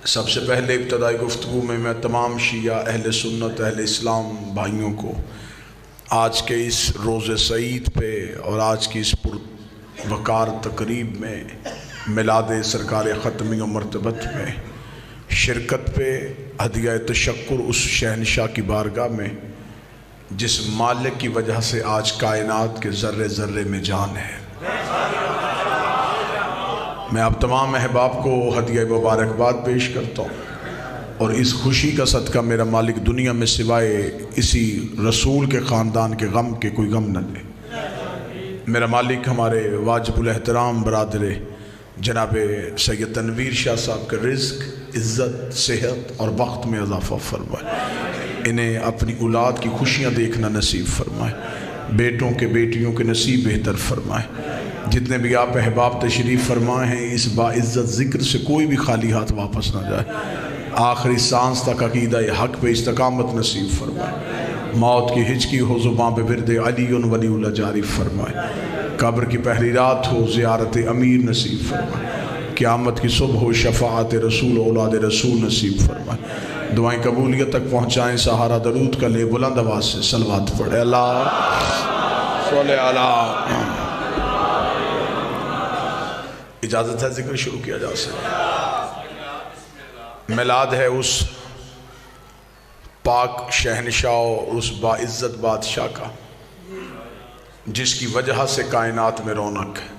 سب سے پہلے ابتدائی گفتگو میں تمام شیعہ اہل سنت اہل اسلام بھائیوں کو آج کے اس روز سعید پہ اور آج کی اس پروقار تقریب میں میلاد سرکار ختمی و مرتبت میں شرکت پہ ہدیہ تشکر اس شہنشاہ کی بارگاہ میں جس مالک کی وجہ سے آج کائنات کے ذرے ذرے میں جان ہے، میں آپ تمام احباب کو ہدیہ مبارکباد پیش کرتا ہوں اور اس خوشی کا صدقہ میرا مالک دنیا میں سوائے اسی رسول کے خاندان کے غم کے کوئی غم نہ دے۔ میرا مالک ہمارے واجب الاحترام برادر جناب سید تنویر شاہ صاحب کے رزق، عزت، صحت اور وقت میں اضافہ فرمائے، انہیں اپنی اولاد کی خوشیاں دیکھنا نصیب فرمائے، بیٹوں کے بیٹیوں کے نصیب بہتر فرمائے۔ جتنے بھی آپ احباب تشریف فرمائے ہیں اس باعزت ذکر سے کوئی بھی خالی ہاتھ واپس نہ جائے، آخری سانس تک عقیدہ حق پہ استقامت نصیب فرمائے، موت کی ہچکی ہو زباں پہ ورد علی ولی اللہ جاری فرمائے، قبر کی پہلی رات ہو زیارت امیر نصیب فرمائے، قیامت کی صبح ہو شفاعت رسول اولاد رسول نصیب فرمائے، دعائیں قبولیت تک پہنچائیں، سہارا درود کا لے بلند آواز سے صلوات پڑھے، اللہ صلی علیہ۔ اجازت ہے ذکر شروع کیا جا سکے۔ میلاد ہے اس پاک شہنشاہ اور اس باعزت بادشاہ کا جس کی وجہ سے کائنات میں رونق ہے۔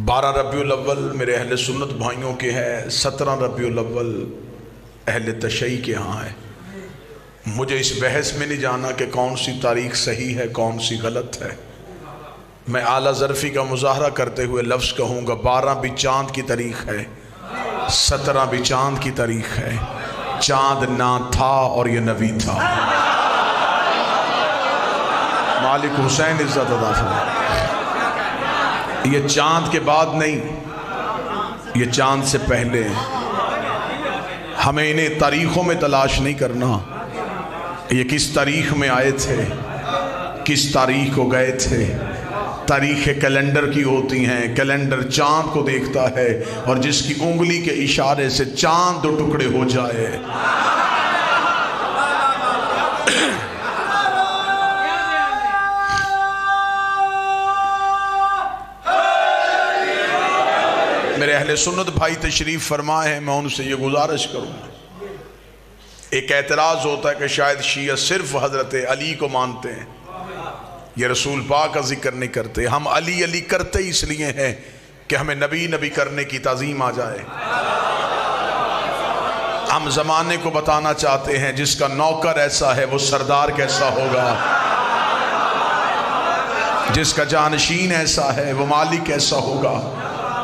12 ربیع الاول میرے اہل سنت بھائیوں کے ہے، 17 ربیع الاول اہل تشیع کے ہاں ہے۔ مجھے اس بحث میں نہیں جانا کہ کون سی تاریخ صحیح ہے کون سی غلط ہے، میں اعلیٰ ظرفی کا مظاہرہ کرتے ہوئے لفظ کہوں گا 12 بھی چاند کی تاریخ ہے، 17 بھی چاند کی تاریخ ہے، چاند نہ تھا اور یہ نبی تھا۔ مالک حسین عزت ادا فرمائے، یہ چاند کے بعد نہیں، یہ چاند سے پہلے۔ ہمیں انہیں تاریخوں میں تلاش نہیں کرنا، یہ کس تاریخ میں آئے تھے، کس تاریخ کو گئے تھے۔ تاریخ کیلنڈر کی ہوتی ہیں، کیلنڈر چاند کو دیکھتا ہے اور جس کی انگلی کے اشارے سے چاند 2 ٹکڑے ہو جائے۔ میرے اہل سنت بھائی تشریف فرمائے ہیں، میں ان سے یہ گزارش کروں گا، ایک اعتراض ہوتا ہے کہ شاید شیعہ صرف حضرت علی کو مانتے ہیں، یہ رسول پاک کا ذکر نہیں کرتے۔ ہم علی علی کرتے اس لیے ہیں کہ ہمیں نبی نبی کرنے کی تعظیم آ جائے۔ ہم زمانے کو بتانا چاہتے ہیں جس کا نوکر ایسا ہے وہ سردار کیسا ہوگا، جس کا جانشین ایسا ہے وہ مالک کیسا ہوگا۔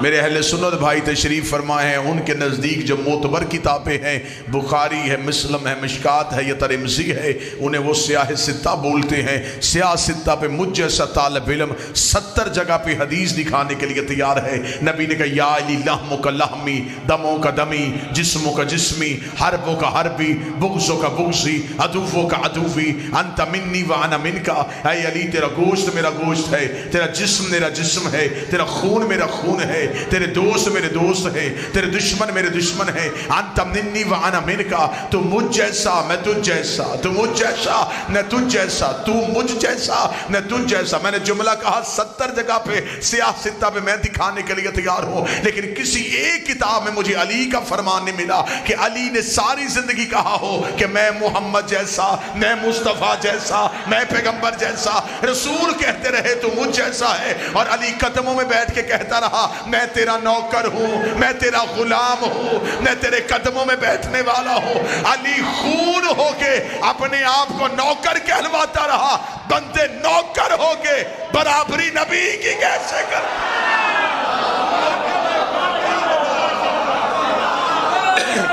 میرے اہل سنت بھائی تشریف فرمائے ہیں، ان کے نزدیک جو معتبر کتابیں ہیں، بخاری ہے، مسلم ہے، مشکات ہے، یا ترمذی ہے، انہیں وہ سیاہ ستہ بولتے ہیں۔ سیاہ ستہ پہ مجھ جیسا طالب علم 70 جگہ پہ حدیث دکھانے کے لیے تیار ہے۔ نبی نے کہا یا علی لحموں کا لحمی، دموں کا دمی، جسموں کا جسمی، حربوں کا حربی، بغضوں کا بغضی، عدووں کا عدوی، انت منی وانا من کا۔ اے علی تیرا گوشت میرا گوشت ہے، تیرا جسم میرا جسم ہے، تیرا خون میرا خون ہے، تیرے دوست میرے دوست ہے، تیرے دشمن میرے دشمن ہے۔ انت منی وانا من کا، تو مجھ جیسا میں تجھ جیسا، تو مجھ جیسا میں تجھ جیسا، تو مجھ جیسا میں تجھ جیسا۔ میں نے جملہ کہا 70 جگہ پہ سیاہ ستہ پہ میں دکھانے کے لیے تیار ہوں، لیکن کسی ایک کتاب میں مجھے علی کا فرمان نہیں ملا کہ علی نے ساری زندگی کہا ہو کہ میں محمد جیسا، میں مصطفیٰ جیسا، میں پیغمبر جیسا۔ رسول کہتے رہے تو مجھ جیسا ہے، اور علی قدموں میں بیٹھ کے کہتا رہا میں تیرا نوکر ہوں، میں تیرا غلام ہوں، میں تیرے قدموں میں بیٹھنے والا ہوں۔ علی خون ہو کے اپنے آپ کو نوکر کہلواتا رہا، بندے نوکر ہو کے برابری نبی کی کیسے کر۔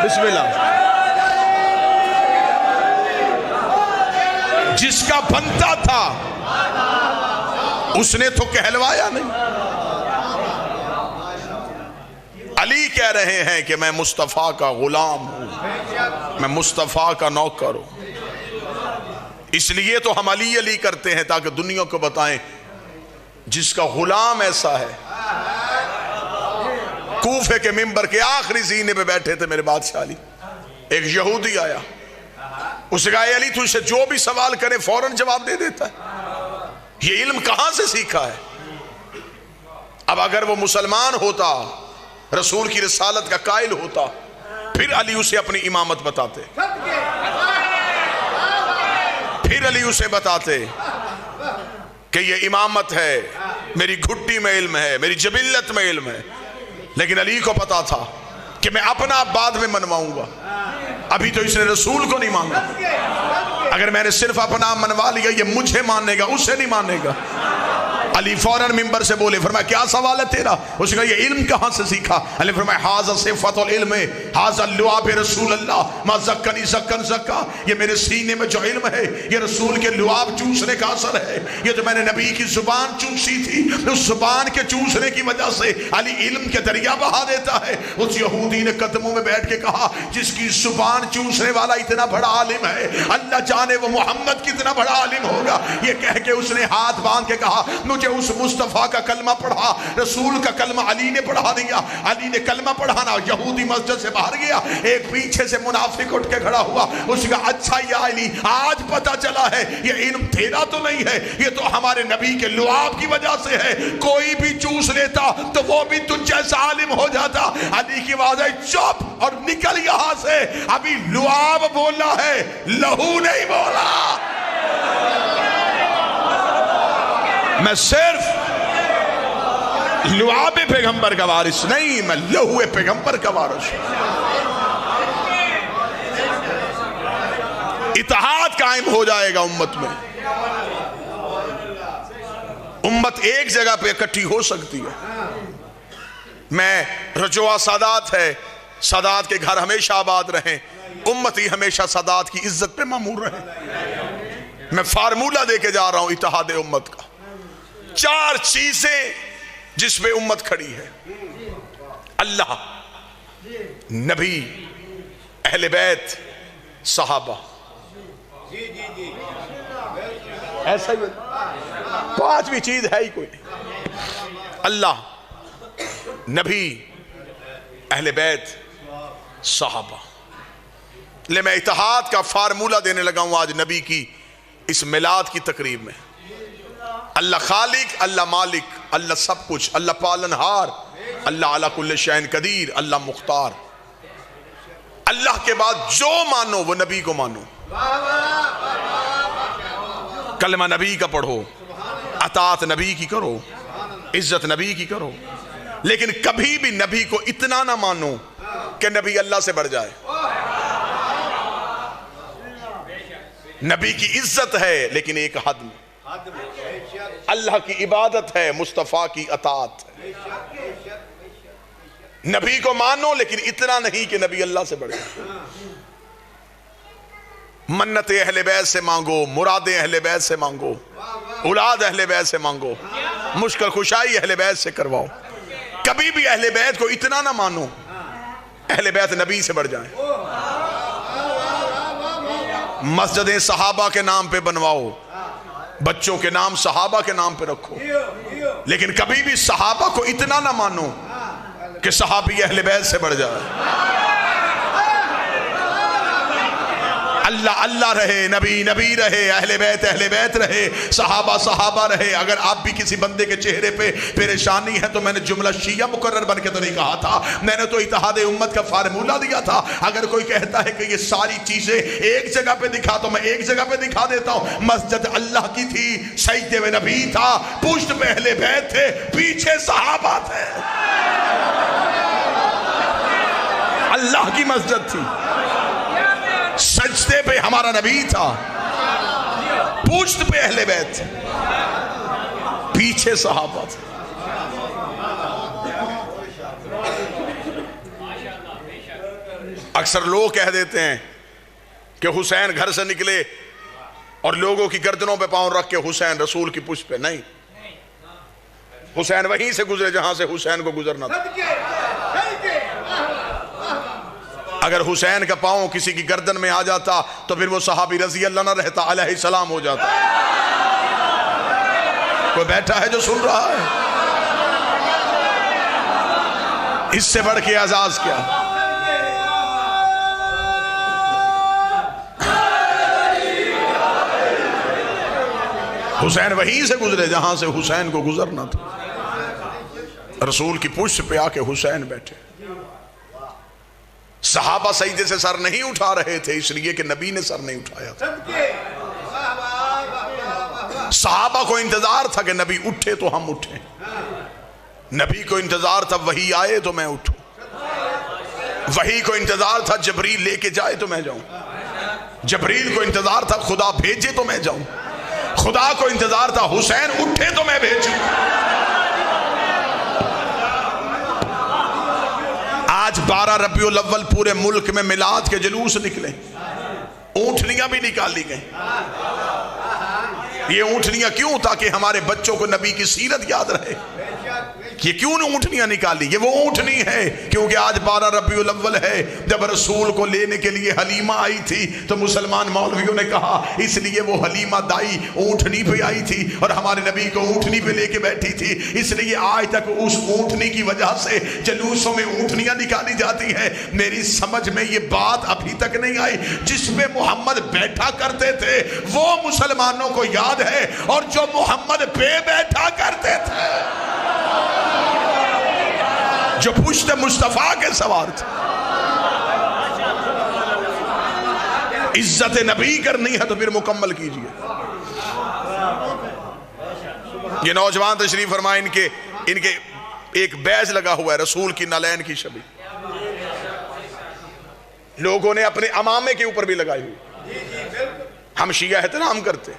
بسم اللہ۔ جس کا بنتا تھا اس نے تو کہلوایا نہیں۔ علی کہہ رہے ہیں کہ میں مصطفیٰ کا غلام ہوں، میں مصطفیٰ کا نوکر ہوں۔ اس لیے تو ہم علی علی کرتے ہیں تاکہ دنیا کو بتائیں جس کا غلام ایسا ہے کوفے کے ممبر کے آخری زینے پہ بیٹھے تھے میرے بادشاہ علی. ایک یہودی آیا, اس نے کہا اے علی تجھ سے جو بھی سوال کرے فوراً جواب دے دیتا ہے, یہ علم کہاں سے سیکھا ہے؟ اب اگر وہ مسلمان ہوتا, رسول کی رسالت کا قائل ہوتا, پھر علی اسے اپنی امامت بتاتے, پھر علی اسے بتاتے کہ یہ امامت ہے, میری گھٹی میں علم ہے, میری جبلت میں علم ہے. لیکن علی کو پتا تھا کہ میں اپنا بعد میں منواؤں گا, ابھی تو اس نے رسول کو نہیں مانا. اگر میں نے صرف اپنا منوا لیا یہ مجھے مانے گا, اسے نہیں مانے گا. علی فوراً ممبر سے بولے, فرمایا کیا سوال ہے تیرا؟ اس نے کہا یہ علم کہاں سے سیکھا؟ علی فرمایا ھذا صفۃ العلم ھذا لعاب رسول اللہ ما زکانی زکن زکا, یہ میرے سینے میں جو علم ہے یہ رسول کے لعاب چوسنے کا اثر ہے. یہ جو میں نے نبی کی زبان چوسی تھی, اس زبان کے چوسنے کی وجہ سے علی علم کے دریا بہا دیتا ہے. اس یہودی نے قدموں میں بیٹھ کے کہا جس کی زبان چوسنے والا اتنا بڑا عالم ہے, اللہ جانے وہ محمد کتنا بڑا عالم ہوگا. یہ کہہ کے اس نے ہاتھ باندھ کے کہا مجھے اس مصطفیٰ کا کلمہ پڑھا. رسول کا کلمہ علی نے پڑھا دیا. علی نے کلمہ پڑھانا, یہودی مسجد سے باہر گیا, ایک پیچھے سے منافق اٹھ کے کھڑا ہوا. اس کا اچھا یا علی آج پتا چلا ہے یہ علم تیرا تو نہیں ہے, یہ تو ہمارے نبی کے لعاب کی وجہ سے ہے. کوئی بھی چوس لیتا تو وہ بھی تجھ جیسا عالم ہو جاتا. علی کی آواز ہے چپ اور نکل یہاں سے, ابھی لعاب بولا ہے, لہو نہیں بولا. میں صرف لعاب پیغمبر کا وارث نہیں, میں لہو پیغمبر کا وارث. اتحاد قائم ہو جائے گا امت میں, امت ایک جگہ پہ اکٹھی ہو سکتی ہے. میں رجوع سادات ہے, سادات کے گھر ہمیشہ آباد رہیں, امتی ہمیشہ سادات کی عزت پہ معمور رہے. میں فارمولہ دے کے جا رہا ہوں اتحاد امت کا. 4 چیزیں جس پہ امت کھڑی ہے: اللہ, نبی, اہل بیت, صحابہ. ایسا ہی 5ویں چیز ہے ہی کوئی نہیں. اللہ, نبی, اہل بیت, صحابہ. لے میں اتحاد کا فارمولہ دینے لگا ہوں آج نبی کی اس میلاد کی تقریب میں. اللہ خالق, اللہ مالک, اللہ سب کچھ, اللہ پالنہار, اللہ علی کل شیء قدیر, اللہ مختار. اللہ کے بعد جو مانو وہ نبی کو مانو. کلمہ نبی کا پڑھو, اطاعت نبی کی کرو, عزت نبی کی کرو. لیکن کبھی بھی نبی کو اتنا نہ مانو کہ نبی اللہ سے بڑھ جائے. نبی کی عزت ہے لیکن ایک حد میں, اللہ کی عبادت ہے, مصطفیٰ کی اطاعت ہے. نبی کو مانو لیکن اتنا نہیں کہ نبی اللہ سے بڑھ جائے. منت اہل بیت سے مانگو, مراد اہل بیت سے مانگو, اولاد اہل بیت سے مانگو, مشکل کشائی اہل بیت سے کرواؤ. کبھی بھی اہل بیت کو اتنا نہ مانو اہل بیت نبی سے بڑھ جائیں. مسجدیں صحابہ کے نام پہ بنواؤ, بچوں کے نام صحابہ کے نام پہ رکھو, لیکن کبھی بھی صحابہ کو اتنا نہ مانو کہ صحابی اہل بیت سے بڑھ جائے. اللہ اللہ رہے, نبی نبی رہے, اہل بیت رہے, صحابہ صحابہ رہے. اگر آپ بھی کسی بندے کے چہرے پہ پریشانی ہے تو میں نے جملہ شیعہ مقرر بن کے تو نہیں کہا تھا, میں نے تو اتحاد امت کا فارمولہ دیا تھا. اگر کوئی کہتا ہے کہ یہ ساری چیزیں ایک جگہ پہ دکھا تو میں ایک جگہ پہ دکھا دیتا ہوں. مسجد اللہ کی تھی, سجدے میں نبی تھا, پشت پہ اہل بیت تھے, پیچھے صحابہ تھے. اللہ کی مسجد تھی, سجدے پہ ہمارا نبی تھا, پشت پہ اہل بیت تھے, پیچھے صحابہ تھے. اکثر لوگ کہہ دیتے ہیں کہ حسین گھر سے نکلے اور لوگوں کی گردنوں پہ پاؤں رکھ کے حسین رسول کی پشت پہ. نہیں, حسین وہیں سے گزرے جہاں سے حسین کو گزرنا تھا. اگر حسین کا پاؤں کسی کی گردن میں آ جاتا تو پھر وہ صحابی رضی اللہ نہ رہتا, علیہ السلام ہو جاتا. کوئی بیٹھا ہے جو سن رہا ہے؟ اس سے بڑھ کے اعزاز کیا؟ حسین وہیں سے گزرے جہاں سے حسین کو گزرنا تھا، رسول کی پشت پہ آ کے حسین بیٹھے۔ صحابہ سجدے سے سر نہیں اٹھا رہے تھے اس لیے کہ نبی نے سر نہیں اٹھایا تھا۔ صحابہ کو انتظار تھا کہ نبی اٹھے تو ہم اٹھیں، نبی کو انتظار تھا وحی آئے تو میں اٹھوں، وحی کو انتظار تھا جبریل لے کے جائے تو میں جاؤں، جبریل کو انتظار تھا خدا بھیجے تو میں جاؤں، خدا کو انتظار تھا حسین اٹھے تو میں بھیجوں۔ آج 12 ربیع الاول پورے ملک میں میلاد کے جلوس نکلے، اونٹنیاں بھی نکالی گئیں۔ یہ اونٹنیاں کیوں؟ تاکہ ہمارے بچوں کو نبی کی سیرت یاد رہے۔ یہ کیوں نے اونٹنیاں نکالی؟ یہ وہ اونٹنی ہے کیونکہ آج 12 ربیع الاول ہے، جب رسول کو لینے کے لیے حلیمہ آئی تھی تو مسلمان مولویوں نے کہا اس لیے وہ حلیمہ دائی اونٹنی پہ آئی تھی اور ہمارے نبی کو اونٹنی پہ لے کے بیٹھی تھی، اس لیے آج تک اس اونٹنی کی وجہ سے جلوسوں میں اونٹنیاں نکالی جاتی ہیں۔ میری سمجھ میں یہ بات ابھی تک نہیں آئی، جس پہ محمد بیٹھا کرتے تھے وہ مسلمانوں کو یاد ہے، اور جو محمد پہ بیٹھا کرتے تھے، جو پشت مصطفیٰ کے سوار تھے۔ عزت نبی کرنی ہے تو پھر مکمل کیجئے۔ یہ نوجوان تشریف فرمائے، ان کے ایک بیج لگا ہوا ہے رسول کی نالین کی شبیہ، لوگوں نے اپنے امامے کے اوپر بھی لگائی ہوئی۔ ہم شیعہ احترام کرتے،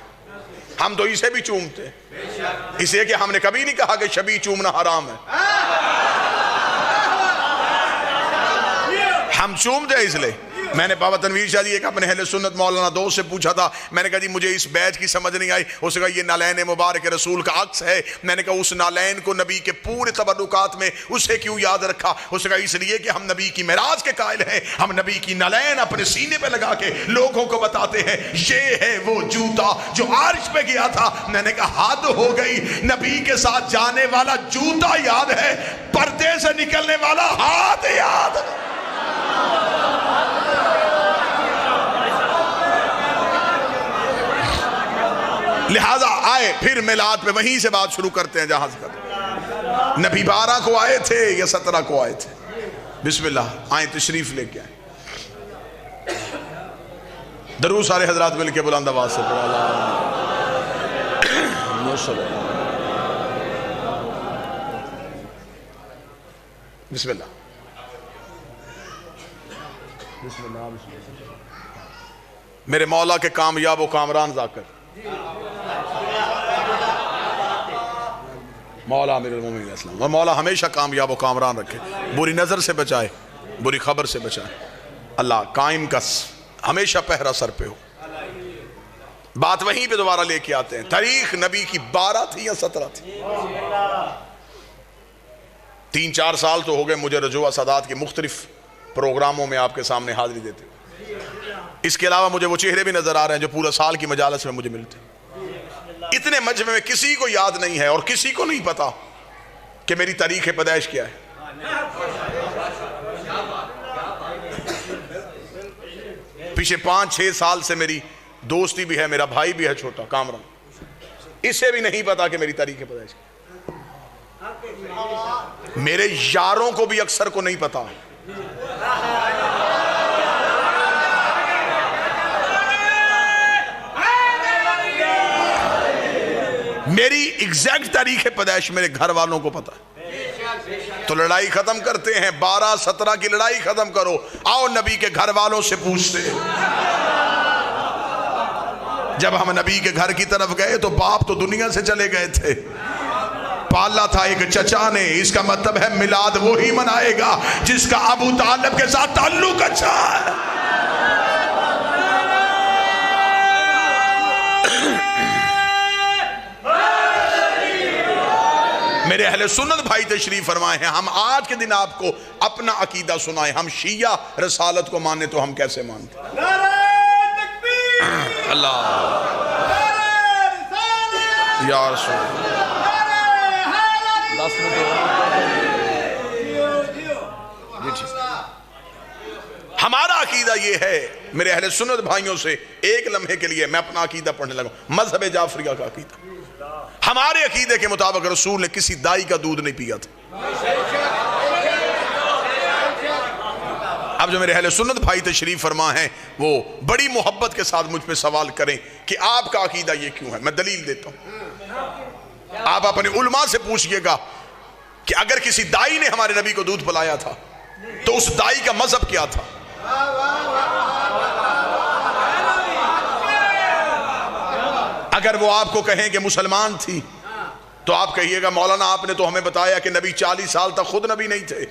ہم تو اسے بھی چومتے، اس لیے کہ ہم نے کبھی نہیں کہا کہ شبیہ چومنا حرام ہے، ہم چومتے اس لئے۔ میں نے بابا تنویر شاہ جی ایک اپنے اہل سنت مولانا دوست سے پوچھا تھا، میں نے کہا جی مجھے اس بیج کی سمجھ نہیں آئی، اس نے کہا یہ نالین مبارک رسول کا عکس ہے۔ میں نے کہا اس نالین کو نبی کے پورے تبرکات میں اسے کیوں یاد رکھا؟ اس نے کہا اس لیے کہ ہم نبی کی معراج کے قائل ہیں، ہم نبی کی نالین اپنے سینے پہ لگا کے لوگوں کو بتاتے ہیں یہ ہے وہ جوتا جو عرش پہ گیا تھا۔ میں نے کہا حد ہو گئی، نبی کے ساتھ جانے والا جوتا یاد ہے، پردے سے نکلنے والا ہاتھ یاد ہے۔ لہٰذا آئے پھر میلاد پہ وہیں سے بات شروع کرتے ہیں جہاں سے کرتے۔ نبی 12 کو آئے تھے یا 17 کو آئے تھے؟ بسم اللہ، آئیں تشریف لے کے آئیں۔ درود سارے حضرات مل کے بلند آواز سے پڑھا بسم اللہ۔ بسم اللہ میرے مولا کے کامیاب و کامران ذاکر مولا امیر المومنین علیہ السلام، اور مولا ہمیشہ کامیاب و کامران رکھے، بری نظر سے بچائے، بری خبر سے بچائے، اللہ قائم کا ہمیشہ پہرا سر پہ ہو۔ بات وہیں پہ دوبارہ لے کے آتے ہیں، تاریخ نبی کی 12 تھی یا 17 تھی؟ 3-4 سال تو ہو گئے مجھے رجوع سادات کے مختلف پروگراموں میں آپ کے سامنے حاضری دیتے ہیں۔ اس کے علاوہ مجھے وہ چہرے بھی نظر آ رہے ہیں جو پورا سال کی مجالس میں مجھے ملتے ہیں۔ اتنے مجمع میں کسی کو یاد نہیں ہے اور کسی کو نہیں پتا کہ میری تاریخ پیدائش کیا ہے۔ پیچھے 5-6 سال سے میری دوستی بھی ہے، میرا بھائی بھی ہے چھوٹا کامران، اسے بھی نہیں پتا کہ میری تاریخ پیدائش کیا ہے۔ میرے یاروں کو بھی اکثر کو نہیں پتا۔ میری ایگزیکٹ تاریخ پیدائش میرے گھر والوں کو پتا ہے۔ تو لڑائی ختم کرتے ہیں، 12-17 کی لڑائی ختم کرو، آؤ نبی کے گھر والوں سے پوچھتے ہیں۔ جب ہم نبی کے گھر کی طرف گئے تو باپ تو دنیا سے چلے گئے تھے، پالا تھا ایک چچا نے۔ اس کا مطلب ہے میلاد وہی منائے گا جس کا ابو طالب کے ساتھ تعلق اچھا ہے۔ میرے اہل سنت بھائی تشریف فرمائے ہیں، ہم آج کے دن آپ کو اپنا عقیدہ سنائیں۔ ہم شیعہ رسالت کو مانے تو ہم کیسے مانتے ہیں؟ اللہ یا رسول ہمارا عقیدہ یہ ہے میرے اہل سنت بھائیوں سے، ایک لمحے کے لیے میں اپنا عقیدہ پڑھنے لگا، مذہب جعفریہ کا عقیدہ، ہمارے عقیدے کے مطابق رسول نے کسی دائی کا دودھ نہیں پیا تھا۔ اب جو میرے اہل سنت بھائی تشریف فرما ہیں وہ بڑی محبت کے ساتھ مجھ پہ سوال کریں کہ آپ کا عقیدہ یہ کیوں ہے، میں دلیل دیتا ہوں۔ آپ اپنے علماء سے پوچھئے گا کہ اگر کسی دائی نے ہمارے نبی کو دودھ پلایا تھا تو اس دائی کا مذہب کیا تھا؟ اگر وہ آپ کو کہیں کہ مسلمان تھی تو آپ کہیے گا مولانا آپ نے تو ہمیں بتایا کہ نبی 40 سال تک خود نبی نہیں تھے۔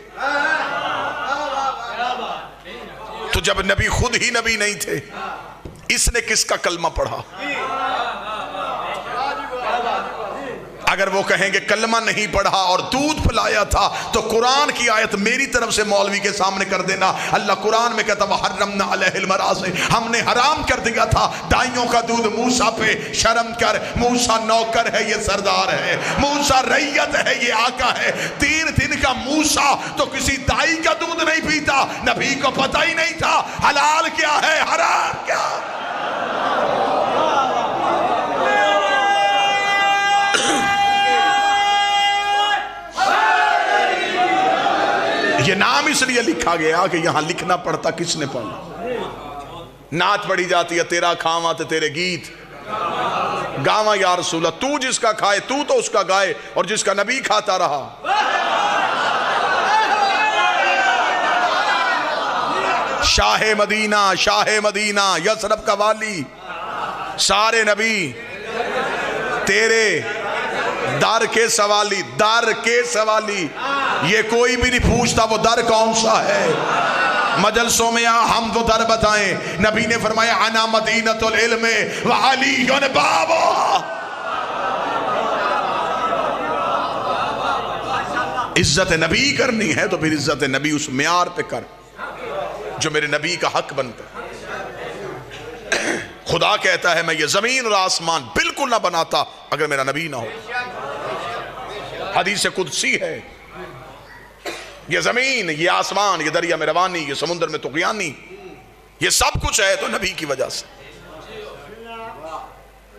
تو جب نبی خود ہی نبی نہیں تھے، اس نے کس کا کلمہ پڑھا؟ اگر وہ کہیں کہ کلمہ نہیں پڑھا اور دودھ پلایا تھا تو قرآن کی آیت میری طرف سے مولوی کے سامنے کر دینا۔ اللہ قرآن میں کہتا وَحَرَّمْنَا عَلَيْهِ الْمَرَاضِعَ، ہم نے حرام کر دیا تھا دائیوں کا دودھ موسیٰ پہ۔ شرم کر، موسیٰ نوکر ہے، یہ سردار ہے، موسیٰ رعیت ہے، یہ آقا ہے۔ 3 دن کا موسیٰ تو کسی دائی کا دودھ نہیں پیتا، نبی کو پتہ ہی نہیں تھا حلال کیا ہے حرام کیا۔ یہ نام اس لیے لکھا گیا کہ یہاں لکھنا پڑتا کس نے پڑھا؟ نعت پڑھی جاتی ہے تیرا کھاواں تے تیرے گیت گاواں یا رسول اللہ، تو جس کا کھائے تو اس کا گائے اور جس کا نبی کھاتا رہا۔ شاہ مدینہ یثرب کا والی، سارے نبی تیرے در کے سوالی، یہ کوئی بھی نہیں پوچھتا وہ در کون سا ہے۔ مجلسوں میں ہم وہ در بتائیں، نبی نے فرمایا انا مدینۃ العلم وعلی بابا۔ عزت نبی کرنی ہے تو پھر عزت نبی اس معیار پہ کر جو میرے نبی کا حق بنتا ہے۔ خدا کہتا ہے میں یہ زمین اور آسمان بالکل نہ بناتا اگر میرا نبی نہ ہو۔ حدیث قدسی ہے، یہ زمین، یہ آسمان، یہ دریا میں روانی، یہ سمندر میں طغیانی، یہ سب کچھ ہے تو نبی کی وجہ سے۔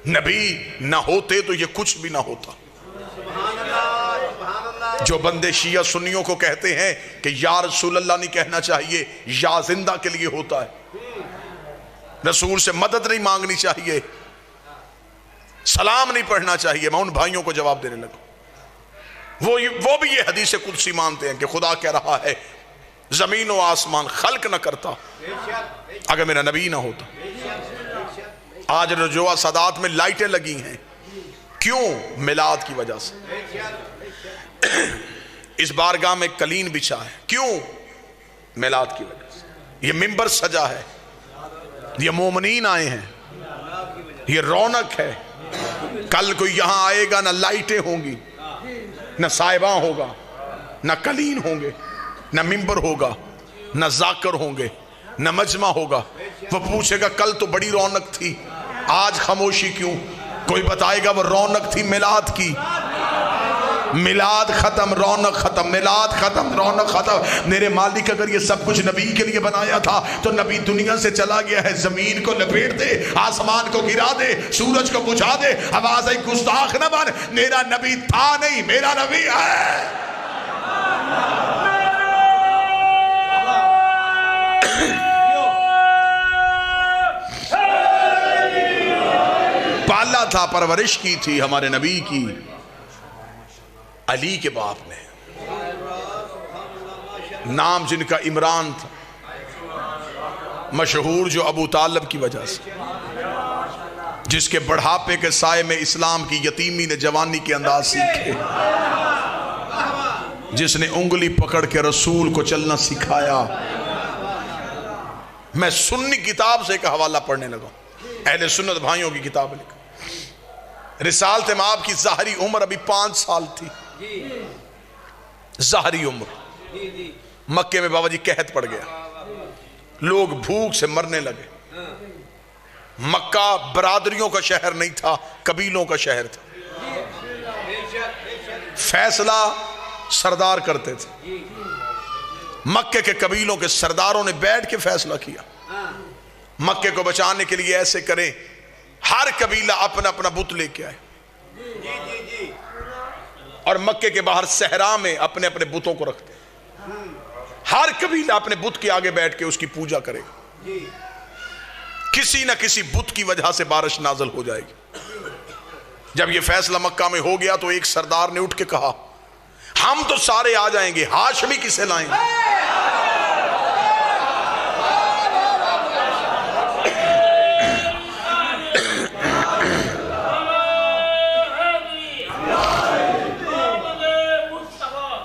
نبی نہ ہوتے تو یہ کچھ بھی نہ ہوتا۔ جو بندے شیعہ سنیوں کو کہتے ہیں کہ یا رسول اللہ نہیں کہنا چاہیے، یا زندہ کے لیے ہوتا ہے، رسول سے مدد نہیں مانگنی چاہیے، سلام نہیں پڑھنا چاہیے، میں ان بھائیوں کو جواب دینے لگا۔ وہ بھی یہ حدیث قدسی مانتے ہیں کہ خدا کہہ رہا ہے زمین و آسمان خلق نہ کرتا اگر میرا نبی نہ ہوتا۔ آج رجوع سادات میں لائٹیں لگی ہیں، کیوں؟ میلاد کی وجہ سے۔ اس بارگاہ میں قلین بچھا ہے، کیوں؟ میلاد کی وجہ سے۔ یہ ممبر سجا ہے، یہ مومنین آئے ہیں، یہ رونق ہے۔ کل کوئی یہاں آئے گا نہ لائٹیں ہوں گی، نہ سائباں ہوگا، نہ قلین ہوں گے، نہ ممبر ہوگا، نہ ذاکر ہوں گے، نہ مجمع ہوگا۔ وہ پوچھے گا کل تو بڑی رونق تھی، آج خاموشی کیوں؟ کوئی بتائے گا وہ رونق تھی میلاد کی۔ میلاد ختم، رونق ختم، میلاد ختم، رونق ختم۔ میرے مالک اگر یہ سب کچھ نبی کے لیے بنایا تھا تو نبی دنیا سے چلا گیا ہے۔ زمین کو لپیٹ دے، آسمان کو گرا دے، سورج کو بجھا دے، آواز گستاخ نہ بن، میرا نبی تھا نہیں، میرا نبی ہے۔ پالا تھا، پرورش کی تھی ہمارے نبی کی علی کے باپ نے، نام جن کا عمران تھا، مشہور جو ابو طالب کی وجہ سے، جس کے بڑھاپے کے سائے میں اسلام کی یتیمی نے جوانی کے انداز سیکھے، جس نے انگلی پکڑ کے رسول کو چلنا سکھایا۔ میں سنی کتاب سے ایک حوالہ پڑھنے لگا، اہل سنت بھائیوں کی کتاب لکھا، رسالت مآب کی ظاہری عمر ابھی 5 سال تھی، ظاہری عمر۔ مکے میں بابا جی قحط پڑ گیا، لوگ بھوک سے مرنے لگے۔ مکہ برادریوں کا شہر نہیں تھا، قبیلوں کا شہر تھا، فیصلہ سردار کرتے تھے۔ مکے کے قبیلوں کے سرداروں نے بیٹھ کے فیصلہ کیا مکے کو بچانے کے لیے ایسے کریں ہر قبیلہ اپنا اپنا بت لے کے آئے اور مکے کے باہر صحرا میں اپنے اپنے بتوں کو رکھتے ہر قبیلہ اپنے بت کے آگے بیٹھ کے اس کی پوجا کرے گا کسی نہ کسی بت کی وجہ سے بارش نازل ہو جائے گی جب یہ فیصلہ مکہ میں ہو گیا تو ایک سردار نے اٹھ کے کہا ہم تو سارے آ جائیں گے ہاشمی کسے لائیں گے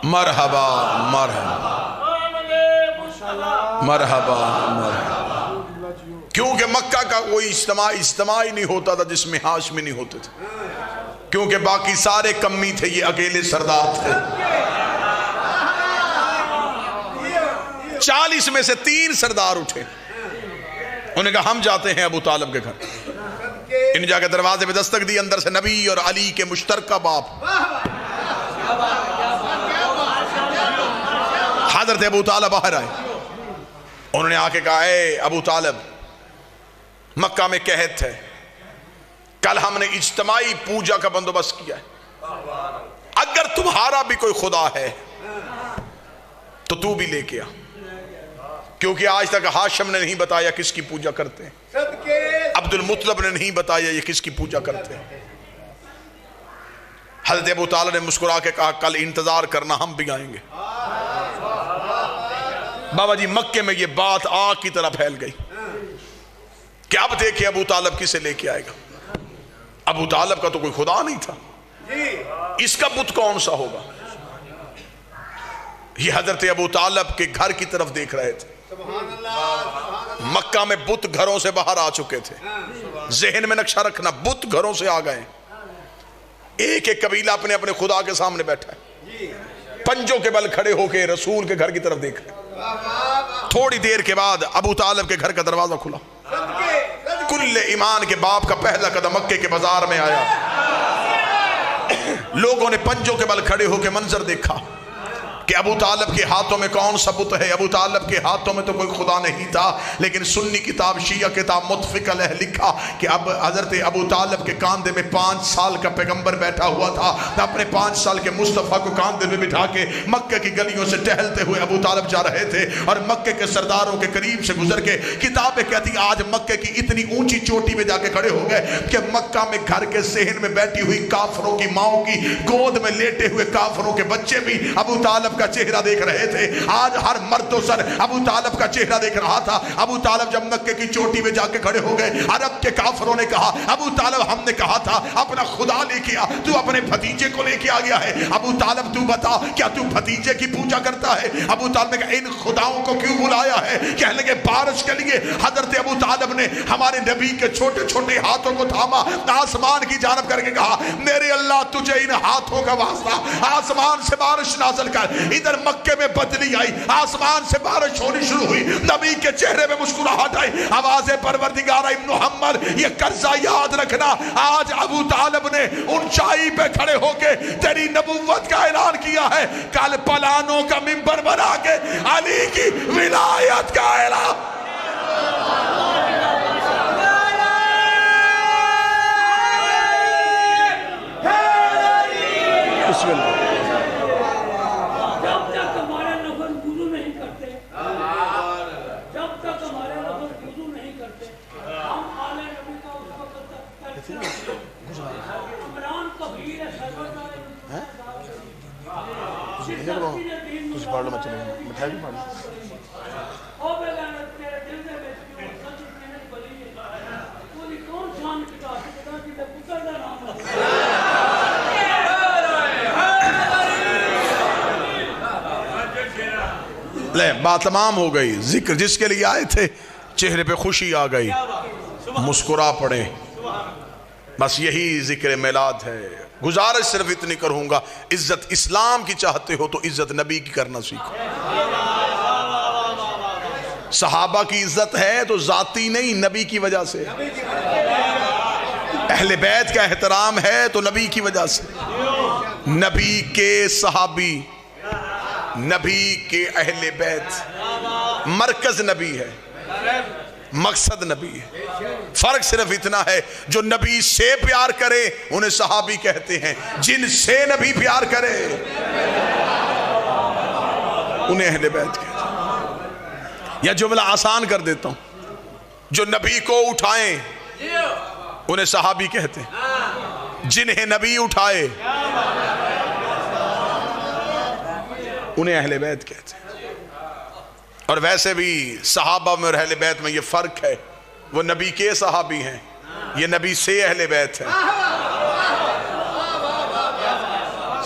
مرحبا مرحبا مرحبا مرحبا کیونکہ مکہ کا کوئی اجتماع ہی نہیں ہوتا تھا جس میں ہاشمی نہیں ہوتے تھے کیونکہ باقی سارے کمی تھے یہ اکیلے سردار تھے 40 میں سے 3 سردار اٹھے انہوں نے کہا ہم جاتے ہیں ابو طالب کے گھر انہیں جا کے دروازے پہ دستک دی اندر سے نبی اور علی کے مشترکہ باپ حضرت ابو طالب باہر آئے انہوں نے آ کے کہا اے ابو طالب مکہ میں قحط ہے کل ہم نے اجتماعی پوجا کا بندوبست کیا ہے اگر تمہارا بھی کوئی خدا ہے تو تو بھی لے کے آ کیونکہ آج تک ہاشم نے نہیں بتایا کس کی پوجا کرتے ہیں عبد المطلب نے نہیں بتایا یہ کس کی پوجا کرتے ہیں حضرت ابو طالب نے مسکرا کے کہا کل انتظار کرنا ہم بھی آئیں گے بابا جی مکے میں یہ بات آگ کی طرح پھیل گئی کہ اب دیکھیں ابو طالب کسے لے کے آئے گا ابو طالب کا تو کوئی خدا نہیں تھا اس کا بت کون سا ہوگا یہ حضرت ابو طالب کے گھر کی طرف دیکھ رہے تھے مکہ میں بت گھروں سے باہر آ چکے تھے ذہن میں نقشہ رکھنا بت گھروں سے آ گئے ایک ایک قبیلہ اپنے اپنے خدا کے سامنے بیٹھا ہے پنجوں کے بل کھڑے ہو کے رسول کے گھر کی طرف دیکھ رہے تھوڑی دیر کے بعد ابو طالب کے گھر کا دروازہ کھلا کل ایمان کے باپ کا پہلا قدم مکے کے بازار میں آیا لوگوں نے پنجوں کے بل کھڑے ہو کے منظر دیکھا کہ ابو طالب کے ہاتھوں میں کون سا بت ہے ابو طالب کے ہاتھوں میں تو کوئی خدا نہیں تھا لیکن سنی کتاب شیعہ کتاب متفق علیہ لکھا کہ اب حضرت ابو طالب کے کاندھے میں 5 سال کا پیغمبر بیٹھا ہوا تھا اپنے 5 سال کے مصطفیٰ کو کاندھے میں بٹھا کے مکہ کی گلیوں سے ٹہلتے ہوئے ابو طالب جا رہے تھے اور مکے کے سرداروں کے قریب سے گزر کے کتابیں کہتی آج مکے کی اتنی اونچی چوٹی میں جا کے کھڑے ہو گئے کہ مکہ میں گھر کے صحن میں بیٹھی ہوئی کافروں کی ماؤں کی گود میں لیٹے ہوئے کافروں کے بچے بھی ابو طالب کا چہرہ دیکھ رہے تھے آج ہر مرد و سر ابو طالب کا چہرہ دیکھ رہا تھا ابو طالب جب مکے کی چوٹی میں جا کے کھڑے ہو گئے عرب کے کافروں نے کہا ابو طالب ہم نے کہا تھا اپنا خدا لے کے آ تو اپنے بھتیجے کو لے کے آ گیا ہے ابو طالب تو بتا کیا تو بھتیجے کی پوجا کرتا ہے ابو طالب نے کہا ان خداؤں کو کیوں بلایا ہے کہنے لگے بارش کے لیے حضرت ابو طالب نے ہمارے نبی کے چھوٹے چھوٹے ہاتھوں کو تھاما آسمان کی جانب کر کے کہا میرے اللہ تجھے ان ہاتھوں کا واسطہ آسمان سے بارش نازل کر ادھر مکے میں بدلی آئی آسمان سے بارش ہونی شروع ہوئی نبی کے چہرے میں مسکراہٹ آئی آواز پروردگار ابن محمد یہ قرضہ یاد رکھنا آج ابو طالب نے اونچائی پہ کھڑے ہو کے تیری نبوت کا اعلان کیا ہے کل پلانوں کا منبر بنا کے علی کی ولایت کا اعلان بسم اللہ کچھ پڑھ لو میں چلے مٹھائی بھی پڑھ لے بات تمام ہو گئی ذکر جس کے لیے آئے تھے چہرے پہ خوشی آ گئی مسکرا پڑے بس یہی ذکر میلاد ہے گزارش صرف اتنی کروں گا عزت اسلام کی چاہتے ہو تو عزت نبی کی کرنا سیکھو صحابہ کی عزت ہے تو ذاتی نہیں نبی کی وجہ سے اہل بیت کا احترام ہے تو نبی کی وجہ سے نبی کے صحابی نبی کے اہل بیت مرکز نبی ہے، مقصد نبی ہے۔ فرق صرف اتنا ہے، جو نبی سے پیار کرے انہیں صحابی کہتے ہیں، جن سے نبی پیار کرے انہیں اہل بیت کہتے ہیں۔ یا جملہ آسان کر دیتا ہوں، جو نبی کو اٹھائیں انہیں صحابی کہتے ہیں، جنہیں نبی اٹھائے انہیں اہل بیت کہتے ہیں۔ اور ویسے بھی صحابہ میں اور اہل بیت میں یہ فرق ہے، وہ نبی کے صحابی ہیں، یہ نبی سے اہل بیت ہیں۔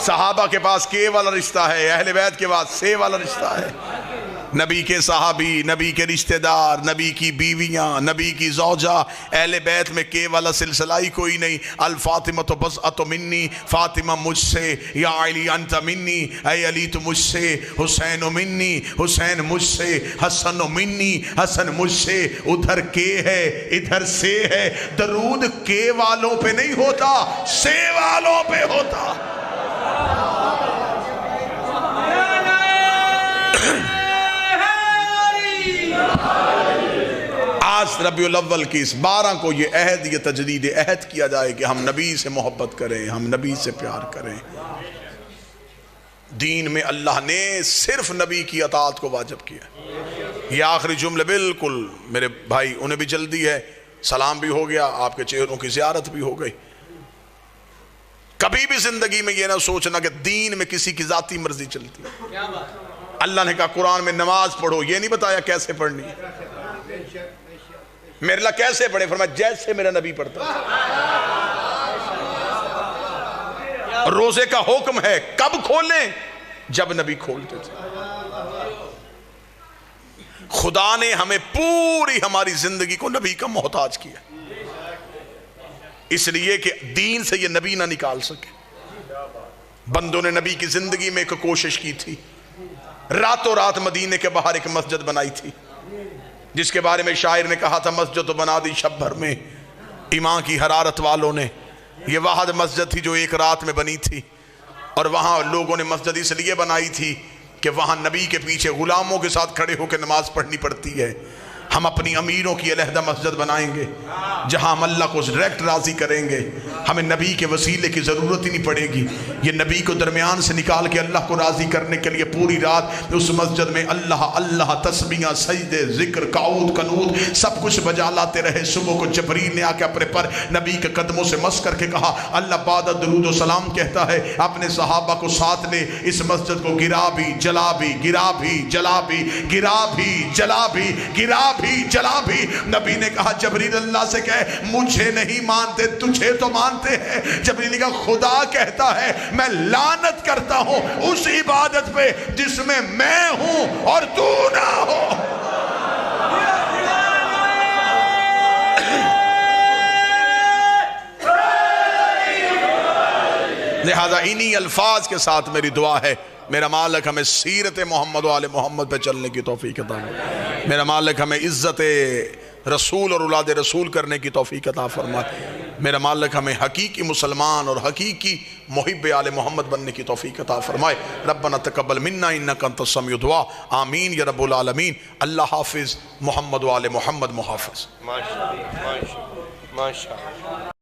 صحابہ کے پاس کے والا رشتہ ہے، اہل بیت کے پاس سے والا رشتہ ہے۔ نبی کے صحابی، نبی کے رشتہ دار، نبی کی بیویاں، نبی کی زوجہ، اہل بیت میں کے والا سلسلہ ہی کوئی نہیں۔ الفاطمہ بضعۃ منی، فاطمہ مجھ سے، یا علی انت منی، اے علی تو مجھ سے، حسین منی، حسین مجھ سے، حسن منی، حسن مجھ سے۔ ادھر کے ہے ادھر سے ہے، درود کے والوں پہ نہیں ہوتا، سے والوں پہ ہوتا۔ آج ربیع الاول کی اس 12 کو یہ عہد، یہ تجدید عہد کیا جائے کہ ہم نبی سے محبت کریں، ہم نبی سے پیار کریں۔ دین میں اللہ نے صرف نبی کی اطاعت کو واجب کیا۔ یہ آخری جملے بالکل میرے بھائی، انہیں بھی جلدی ہے، سلام بھی ہو گیا، آپ کے چہروں کی زیارت بھی ہو گئی۔ کبھی بھی زندگی میں یہ نہ سوچنا کہ دین میں کسی کی ذاتی مرضی چلتی ہے۔ اللہ نے کہا قرآن میں نماز پڑھو، یہ نہیں بتایا کیسے پڑھنی ہے۔ میرے اللہ کیسے پڑھے؟ فرمایا جیسے میرا نبی پڑھتا ہے۔ روزے کا حکم ہے، کب کھولیں؟ جب نبی کھولتے تھے۔ خدا نے ہمیں پوری ہماری زندگی کو نبی کا محتاج کیا، اس لیے کہ دین سے یہ نبی نہ نکال سکے۔ بندوں نے نبی کی زندگی میں ایک کوشش کی تھی، راتوں رات مدینے کے باہر ایک مسجد بنائی تھی، جس کے بارے میں شاعر نے کہا تھا مسجد تو بنا دی شب بھر میں ایمان کی حرارت والوں نے۔ یہ واحد مسجد تھی جو ایک رات میں بنی تھی، اور وہاں لوگوں نے مسجد اس لیے بنائی تھی کہ وہاں نبی کے پیچھے غلاموں کے ساتھ کھڑے ہو کے نماز پڑھنی پڑتی ہے۔ ہم اپنی امیروں کی علیحدہ مسجد بنائیں گے جہاں ہم اللہ کو ڈائریکٹ راضی کریں گے، ہمیں نبی کے وسیلے کی ضرورت ہی نہیں پڑے گی۔ یہ نبی کو درمیان سے نکال کے اللہ کو راضی کرنے کے لیے پوری رات اس مسجد میں اللہ اللہ تسبیحاں، سجدے، ذکر، قعود، قنوت سب کچھ بجا لاتے رہے۔ صبح کو جبریل نے آ کے اپنے پر نبی کے قدموں سے مس کر کے کہا اللہ بعد درود و سلام کہتا ہے، اپنے صحابہ کو ساتھ لے، اس مسجد کو گرا بھی جلا بھی، گرا بھی جلا بھی، گرا بھی جلا بھی، گرا بھی جلا بھی۔ نبی نے کہا جبریل اللہ سے کہے مجھے نہیں مانتے تجھے تو مانتے ہیں۔ جبریل نے کہا خدا کہتا ہے میں لعنت کرتا ہوں اس عبادت پہ جس میں میں ہوں اور تو نہ ہو۔ لہذا انہی الفاظ کے ساتھ میری دعا ہے، میرا مالک ہمیں سیرت محمد و آل محمد پہ چلنے کی توفیق عطا فرمائے، میرا مالک ہمیں عزت رسول اور اولاد رسول کرنے کی توفیق عطا فرمائے، میرا مالک ہمیں حقیقی مسلمان اور حقیقی محب آل محمد بننے کی توفیق عطا فرمائے۔ ربنا تقبل منا انک انت السمیع الدعاء، آمین یا رب العالمین۔ اللہ حافظ، محمد و آل محمد محافظ۔ ماشاءاللہ ماشاءاللہ ماشاءاللہ۔